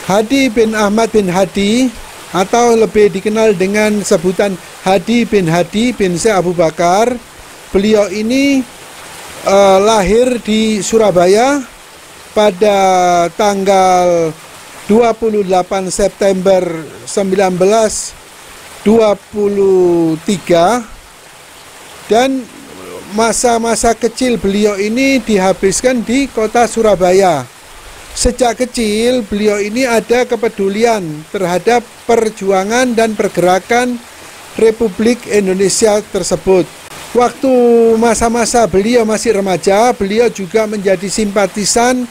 Hadi bin Ahmad bin Hadi atau lebih dikenal dengan sebutan Hadi bin Syekh Abu Bakar. Beliau ini lahir di Surabaya pada tanggal 28 September 1923 dan masa-masa kecil beliau ini dihabiskan di kota Surabaya. Sejak kecil beliau ini ada kepedulian terhadap perjuangan dan pergerakan Republik Indonesia tersebut. Waktu masa-masa beliau masih remaja, beliau juga menjadi simpatisan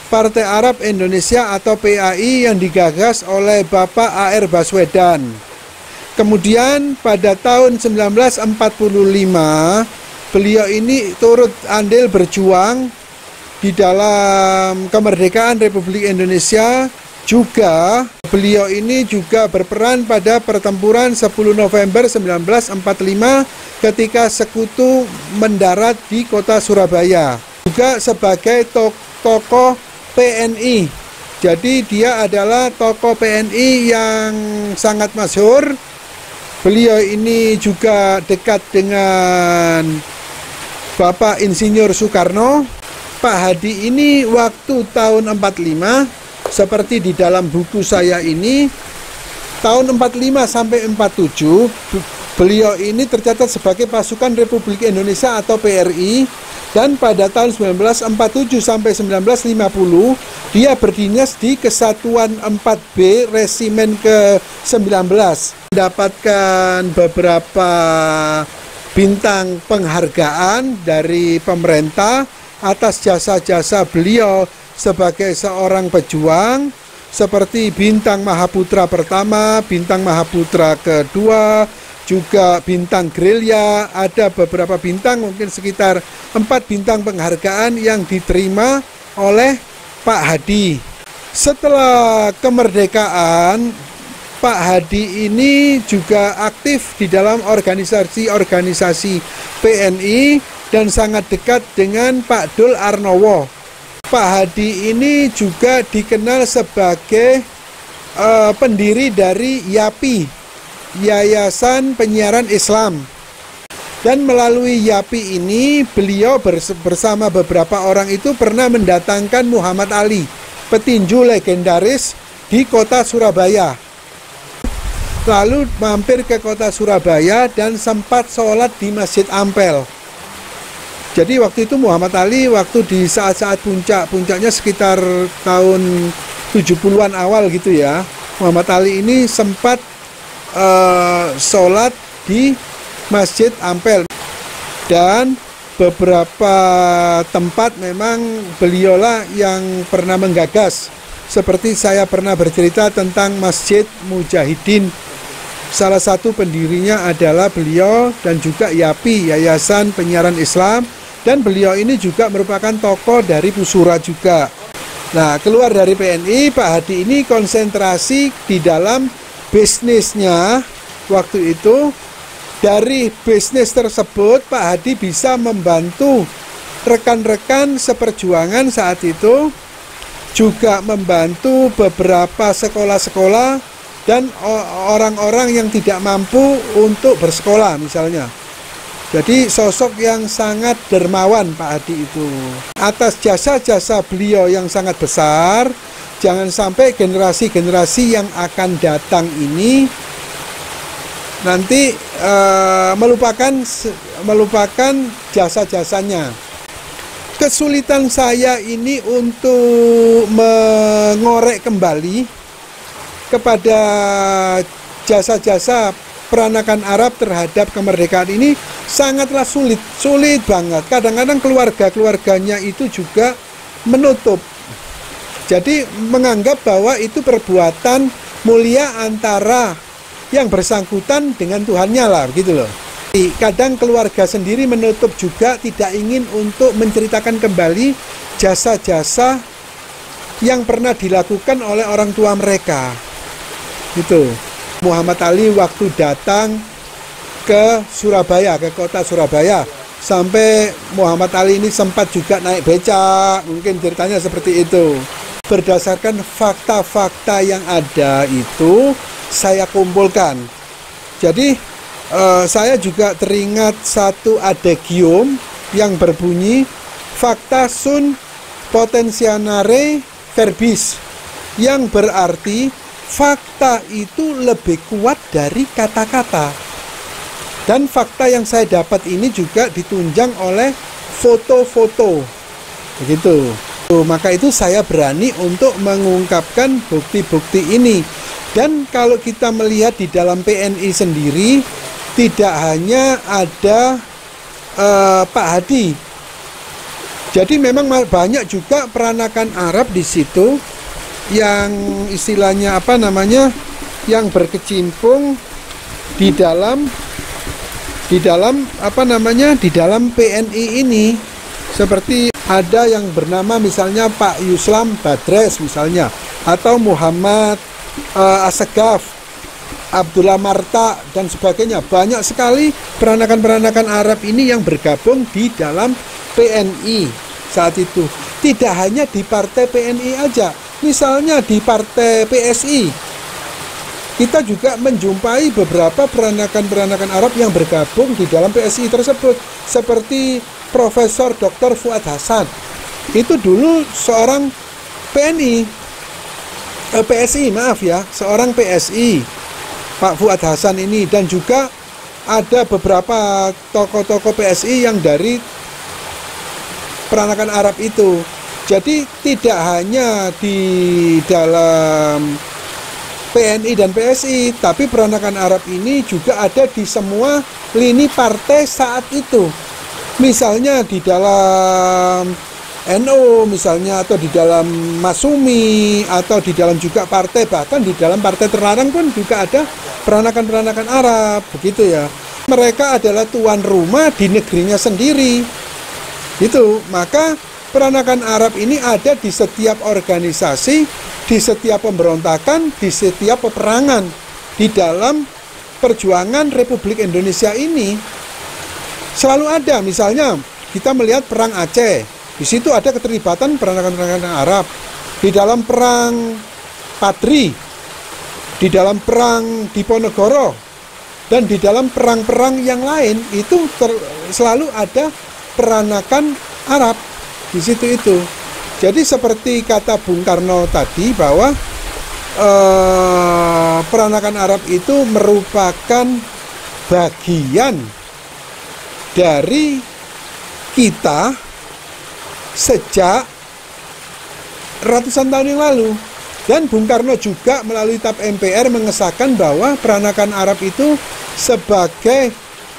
Partai Arab Indonesia atau PAI yang digagas oleh Bapak A.R. Baswedan. Kemudian pada tahun 1945, beliau ini turut andil berjuang di dalam kemerdekaan Republik Indonesia. Juga beliau ini juga berperan pada pertempuran 10 November 1945 ketika sekutu mendarat di kota Surabaya. Juga sebagai tokoh PNI. Jadi dia adalah tokoh PNI yang sangat masyhur. Beliau ini juga dekat dengan Bapak Insinyur Soekarno. Pak Hadi ini waktu tahun 45, seperti di dalam buku saya ini, tahun 45 sampai 47, beliau ini tercatat sebagai pasukan Republik Indonesia atau PRI, dan pada tahun 1947 sampai 1950, dia berdinas di Kesatuan 4B Resimen ke-19. Mendapatkan beberapa bintang penghargaan dari pemerintah atas jasa-jasa beliau sebagai seorang pejuang, seperti bintang Mahaputra pertama, bintang Mahaputra kedua, juga bintang gerilya. Ada beberapa bintang, mungkin sekitar 4 bintang penghargaan yang diterima oleh Pak Hadi. Setelah kemerdekaan, Pak Hadi ini juga aktif di dalam organisasi-organisasi PNI dan sangat dekat dengan Pak Dul Arnowo. Pak Hadi ini juga dikenal sebagai pendiri dari YAPI, Yayasan Penyiaran Islam. Dan melalui YAPI ini beliau bersama beberapa orang itu pernah mendatangkan Muhammad Ali, petinju legendaris, di kota Surabaya. Lalu mampir ke kota Surabaya dan sempat sholat di Masjid Ampel. Jadi waktu itu Muhammad Ali, waktu di saat-saat puncaknya sekitar tahun 70-an awal gitu ya, Muhammad Ali ini sempat sholat di Masjid Ampel. Dan beberapa tempat memang beliaulah yang pernah menggagas. Seperti saya pernah bercerita tentang Masjid Mujahidin. Salah satu pendirinya adalah beliau, dan juga YAPI, Yayasan Penyiaran Islam. Dan beliau ini juga merupakan tokoh dari Pusura juga. Nah, keluar dari PNI, Pak Hadi ini konsentrasi di dalam bisnisnya waktu itu. Dari bisnis tersebut, Pak Hadi bisa membantu rekan-rekan seperjuangan saat itu, juga membantu beberapa sekolah-sekolah dan orang-orang yang tidak mampu untuk bersekolah misalnya. Jadi sosok yang sangat dermawan Pak Hadi itu. Atas jasa-jasa beliau yang sangat besar, jangan sampai generasi-generasi yang akan datang ini nanti melupakan jasa-jasanya. Kesulitan saya ini untuk mengorek kembali kepada jasa-jasa peranakan Arab terhadap kemerdekaan ini sangatlah sulit banget. Kadang-kadang keluarga-keluarganya itu juga menutup. Jadi menganggap bahwa itu perbuatan mulia antara yang bersangkutan dengan Tuhannya lah, gitu loh. Kadang keluarga sendiri menutup juga, tidak ingin untuk menceritakan kembali jasa-jasa yang pernah dilakukan oleh orang tua mereka. Gitu. Muhammad Ali waktu datang ke Surabaya, ke kota Surabaya, sampai Muhammad Ali ini sempat juga naik becak, mungkin ceritanya seperti itu. berdasarkan fakta-fakta yang ada itu saya kumpulkan. Jadi saya juga teringat satu adagium yang berbunyi facta sunt potentianare verbis, yang berarti fakta itu lebih kuat dari kata-kata. Dan fakta yang saya dapat ini juga ditunjang oleh foto-foto. Begitu. Maka itu saya berani untuk mengungkapkan bukti-bukti ini. Dan kalau kita melihat di dalam PNI sendiri, tidak hanya ada Pak Hadi. Jadi memang banyak juga peranakan Arab di situ yang istilahnya apa namanya, yang berkecimpung di dalam apa namanya, di dalam PNI ini. Seperti ada yang bernama misalnya Pak Yuslam Badres misalnya, atau Muhammad Asegaf, Abdullah Marta, dan sebagainya. Banyak sekali peranakan-peranakan Arab ini yang bergabung di dalam PNI saat itu. Tidak hanya di partai PNI aja, misalnya di partai PSI. Kita juga menjumpai beberapa peranakan-peranakan Arab yang bergabung di dalam PSI tersebut. Seperti Profesor Dr. Fuad Hasan. Itu dulu seorang PSI, maaf ya, seorang PSI, Pak Fuad Hasan ini. Dan juga ada beberapa tokoh-tokoh PSI yang dari peranakan Arab itu. Jadi tidak hanya di dalam PNI dan PSI, tapi peranakan Arab ini juga ada di semua lini partai saat itu. Misalnya di dalam NU misalnya, atau di dalam Masumi, atau di dalam juga partai, bahkan di dalam partai terlarang pun juga ada peranakan-peranakan Arab, begitu ya. Mereka adalah tuan rumah di negerinya sendiri. Itu, maka peranakan Arab ini ada di setiap organisasi, di setiap pemberontakan, di setiap peperangan di dalam perjuangan Republik Indonesia ini. Selalu ada. Misalnya kita melihat perang Aceh, di situ ada keterlibatan peranakan-peranakan Arab. Di dalam perang Padri, di dalam perang Diponegoro, dan di dalam perang-perang yang lain itu selalu ada peranakan Arab di situ itu. Jadi seperti kata Bung Karno tadi bahwa peranakan Arab itu merupakan bagian dari kita sejak ratusan tahun yang lalu. Dan Bung Karno juga melalui TAP MPR mengesahkan bahwa peranakan Arab itu sebagai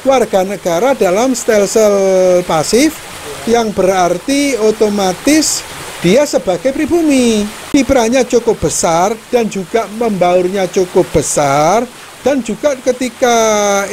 warga negara dalam stelsel pasif, yang berarti otomatis dia sebagai pribumi. Kiprahnya cukup besar dan juga membaurnya cukup besar. Dan juga ketika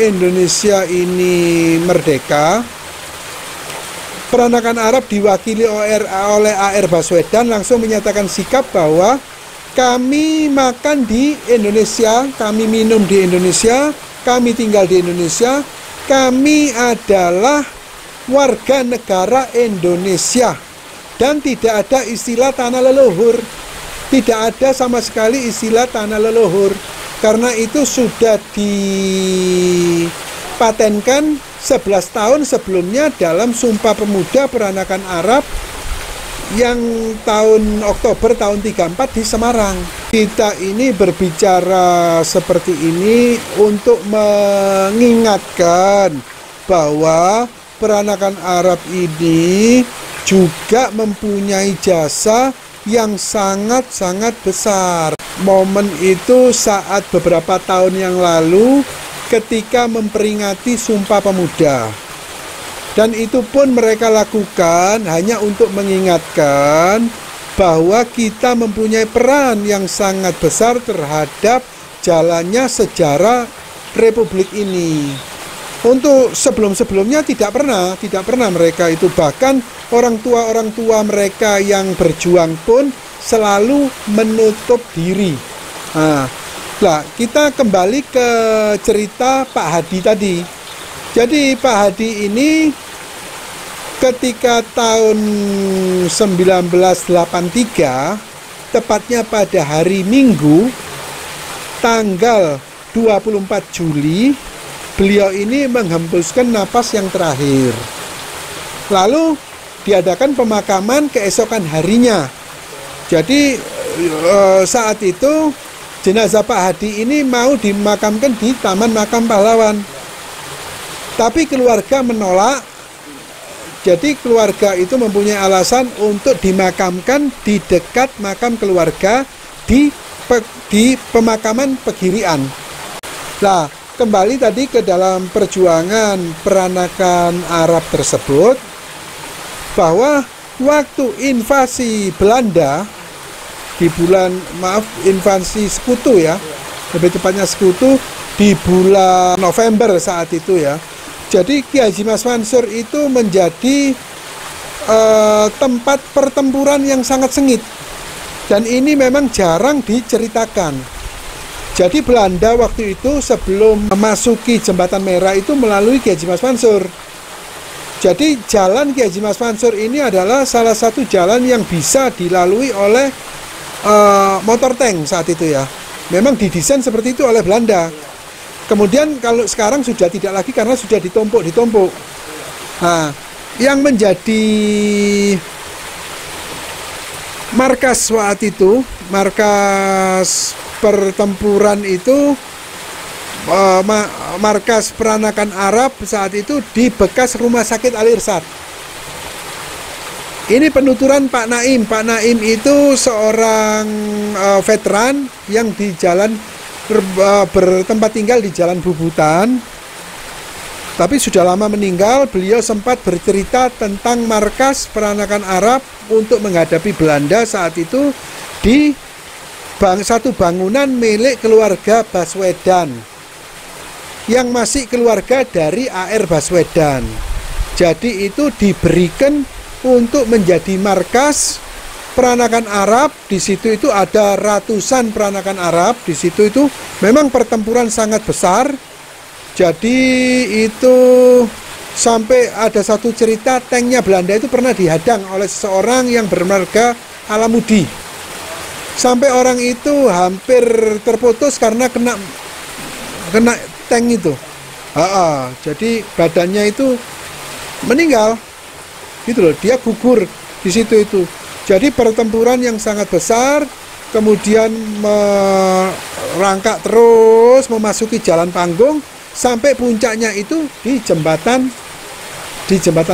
Indonesia ini merdeka, peranakan Arab diwakili oleh A.R. Baswedan langsung menyatakan sikap bahwa kami makan di Indonesia, kami minum di Indonesia, kami tinggal di Indonesia, kami adalah warga negara Indonesia. Dan tidak ada istilah tanah leluhur. Tidak ada sama sekali istilah tanah leluhur. Karena itu sudah dipatenkan 11 tahun sebelumnya dalam Sumpah Pemuda Peranakan Arab yang tahun Oktober tahun 34 di Semarang. Kita ini berbicara seperti ini untuk mengingatkan bahwa peranakan Arab ini juga mempunyai jasa yang sangat-sangat besar. Momen itu saat beberapa tahun yang lalu ketika memperingati Sumpah Pemuda. Dan itu pun mereka lakukan hanya untuk mengingatkan bahwa kita mempunyai peran yang sangat besar terhadap jalannya sejarah Republik ini. Untuk sebelum-sebelumnya tidak pernah mereka itu, bahkan orang tua mereka yang berjuang pun selalu menutup diri. Nah, kita kembali ke cerita Pak Hadi tadi. Jadi Pak Hadi ini ketika tahun 1983 tepatnya pada hari Minggu tanggal 24 Juli beliau ini menghembuskan napas yang terakhir. Lalu diadakan pemakaman keesokan harinya. Jadi saat itu jenazah Pak Hadi ini mau dimakamkan di Taman Makam Pahlawan. Tapi keluarga menolak. Jadi keluarga itu mempunyai alasan untuk dimakamkan di dekat makam keluarga di pemakaman Pegirian. Nah, kembali tadi ke dalam perjuangan peranakan Arab tersebut, bahwa waktu invasi Belanda di bulan, invasi Sekutu ya, lebih tepatnya Sekutu di bulan November saat itu ya. Jadi Ki Haji Mas Mansur itu menjadi tempat pertempuran yang sangat sengit. Dan ini memang jarang diceritakan. Jadi Belanda waktu itu sebelum memasuki Jembatan Merah itu melalui Ki Haji Mas Mansur. Jadi jalan Ki Haji Mas Mansur ini adalah salah satu jalan yang bisa dilalui oleh motor tank saat itu ya. Memang didesain seperti itu oleh Belanda. Kemudian kalau sekarang sudah tidak lagi karena sudah ditumpuk. Nah, yang menjadi markas saat itu, markas pertempuran itu, markas peranakan Arab saat itu di bekas Rumah Sakit Al-Irsyad. Ini penuturan Pak Naim. Pak Naim itu seorang veteran yang di jalan bertempat tinggal di Jalan Bubutan, tapi sudah lama meninggal. Beliau sempat bercerita tentang markas peranakan Arab untuk menghadapi Belanda saat itu di satu bangunan milik keluarga Baswedan yang masih keluarga dari A.R. Baswedan. Jadi itu diberikan untuk menjadi markas peranakan Arab. Di situ itu ada ratusan peranakan Arab. Di situ itu memang pertempuran sangat besar. Jadi itu sampai ada satu cerita tanknya Belanda itu pernah dihadang oleh seseorang yang bermarga Alamudi. Sampai orang itu hampir terputus karena kena tank itu. Jadi badannya itu meninggal. Gitu loh, dia gugur di situ itu. Jadi pertempuran yang sangat besar, kemudian merangkak terus memasuki Jalan Panggung sampai puncaknya itu di Jembatan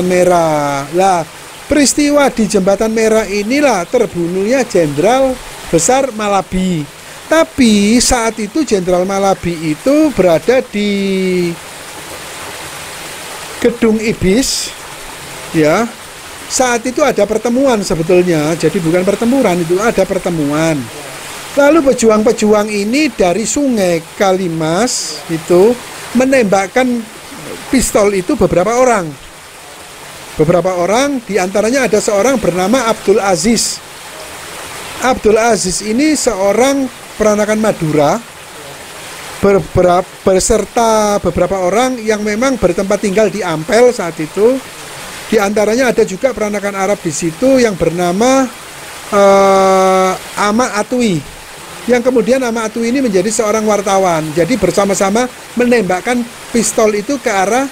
Merah. Lah, peristiwa di Jembatan Merah inilah terbunuhnya Jenderal Besar Malabi. Tapi saat itu Jenderal Malabi itu berada di Gedung Ibis, ya. Saat itu ada pertemuan sebetulnya, jadi bukan pertempuran, itu ada pertemuan. Lalu pejuang-pejuang ini dari Sungai Kalimas itu menembakkan pistol itu beberapa orang. Beberapa orang, diantaranya ada seorang bernama Abdul Aziz. Abdul Aziz ini seorang peranakan Madura, berserta beberapa orang yang memang bertempat tinggal di Ampel saat itu. Di antaranya ada juga peranakan Arab di situ yang bernama Ama Atui. Yang kemudian Ama Atui ini menjadi seorang wartawan. Jadi bersama-sama menembakkan pistol itu ke arah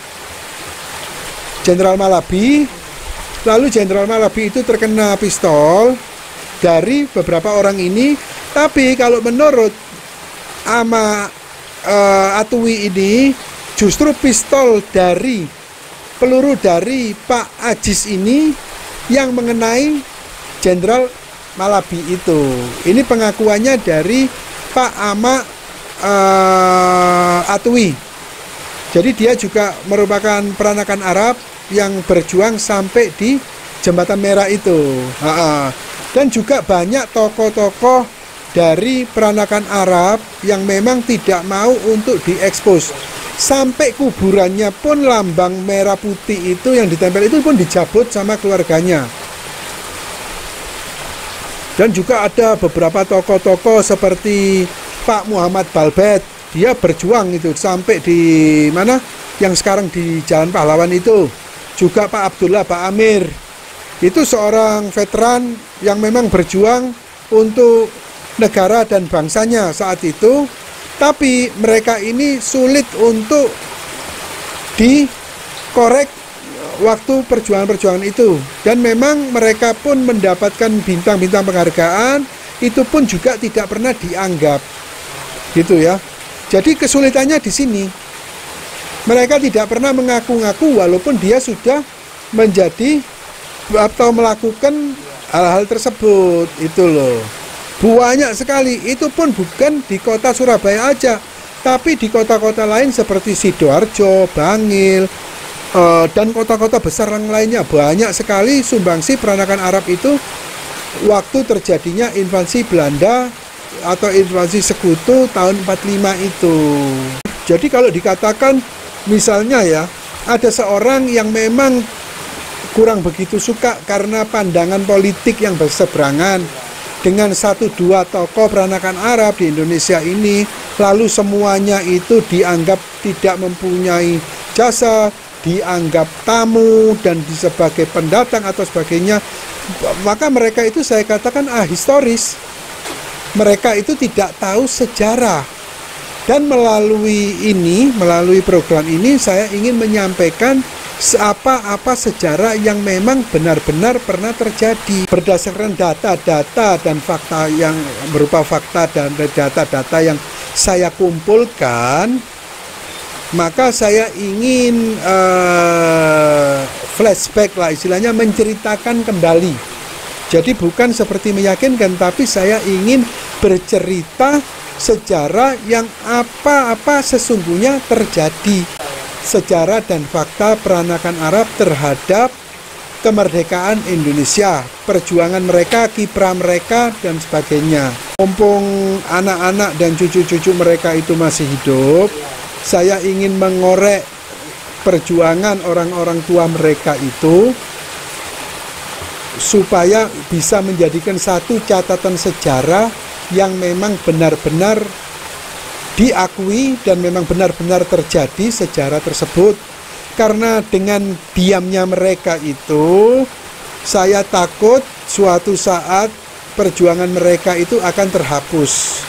Jenderal Malabi. Lalu Jenderal Malabi itu terkena pistol dari beberapa orang ini. Tapi kalau menurut Ama Atui ini, justru pistol dari peluru dari Pak Ajis ini yang mengenai Jenderal Malabi itu. Ini pengakuannya dari Pak Ama Atui. Jadi dia juga merupakan peranakan Arab yang berjuang sampai di Jembatan Merah itu. Dan juga banyak tokoh-tokoh dari peranakan Arab yang memang tidak mau untuk diekspos. Sampai kuburannya pun lambang merah putih itu yang ditempel itu pun dicabut sama keluarganya. Dan juga ada beberapa tokoh-tokoh seperti Pak Muhammad Balbet. Dia berjuang itu sampai di mana yang sekarang di Jalan Pahlawan itu. Juga Pak Abdullah Pak Amir. Itu seorang veteran yang memang berjuang untuk negara dan bangsanya saat itu, tapi mereka ini sulit untuk dikorek waktu perjuangan-perjuangan itu, dan memang mereka pun mendapatkan bintang-bintang penghargaan, itu pun juga tidak pernah dianggap gitu ya. Jadi kesulitannya di sini, mereka tidak pernah mengaku-ngaku walaupun dia sudah menjadi atau melakukan hal-hal tersebut, itu loh. Banyak sekali, itu pun bukan di kota Surabaya aja, tapi di kota-kota lain seperti Sidoarjo, Bangil, dan kota-kota besar yang lainnya. Banyak sekali sumbangsi peranakan Arab itu waktu terjadinya invasi Belanda atau invasi Sekutu tahun 45 itu. Jadi kalau dikatakan misalnya ya, ada seorang yang memang kurang begitu suka karena pandangan politik yang berseberangan dengan 1-2 tokoh peranakan Arab di Indonesia ini, lalu semuanya itu dianggap tidak mempunyai jasa, dianggap tamu dan sebagai pendatang atau sebagainya, maka mereka itu saya katakan ahistoris. Mereka itu tidak tahu sejarah. Dan melalui program ini saya ingin menyampaikan apa sejarah yang memang benar-benar pernah terjadi berdasarkan data-data dan fakta yang berupa fakta dan data-data yang saya kumpulkan. Maka saya ingin flashback lah istilahnya, menceritakan kembali. Jadi bukan seperti meyakinkan, tapi saya ingin bercerita sejarah yang apa sesungguhnya terjadi, sejarah dan fakta peranakan Arab terhadap kemerdekaan Indonesia, perjuangan mereka, kiprah mereka dan sebagainya. Mumpung anak-anak dan cucu-cucu mereka itu masih hidup, saya ingin mengorek perjuangan orang-orang tua mereka itu supaya bisa menjadikan satu catatan sejarah yang memang benar-benar diakui dan memang benar-benar terjadi sejarah tersebut. Karena dengan diamnya mereka itu, saya takut suatu saat perjuangan mereka itu akan terhapus.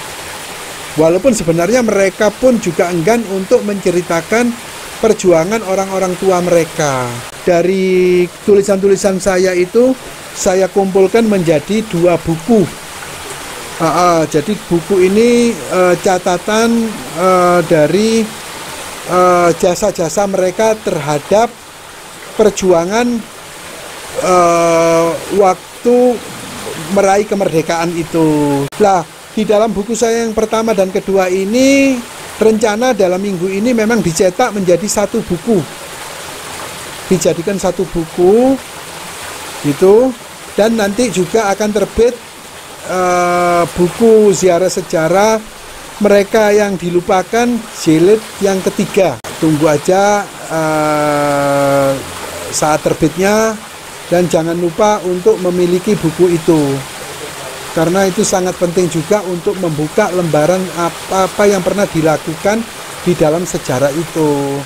Walaupun sebenarnya mereka pun juga enggan untuk menceritakan perjuangan orang-orang tua mereka. Dari tulisan-tulisan saya itu, saya kumpulkan menjadi 2 buku. Jadi buku ini catatan dari jasa-jasa mereka terhadap perjuangan waktu meraih kemerdekaan itu. Nah, di dalam buku saya yang pertama dan kedua ini, rencana dalam minggu ini memang dicetak menjadi 1 buku, dijadikan 1 buku gitu, dan nanti juga akan terbit buku ziarah sejarah mereka yang dilupakan jilid yang ketiga. Tunggu aja saat terbitnya, dan jangan lupa untuk memiliki buku itu, karena itu sangat penting juga untuk membuka lembaran apa yang pernah dilakukan di dalam sejarah itu.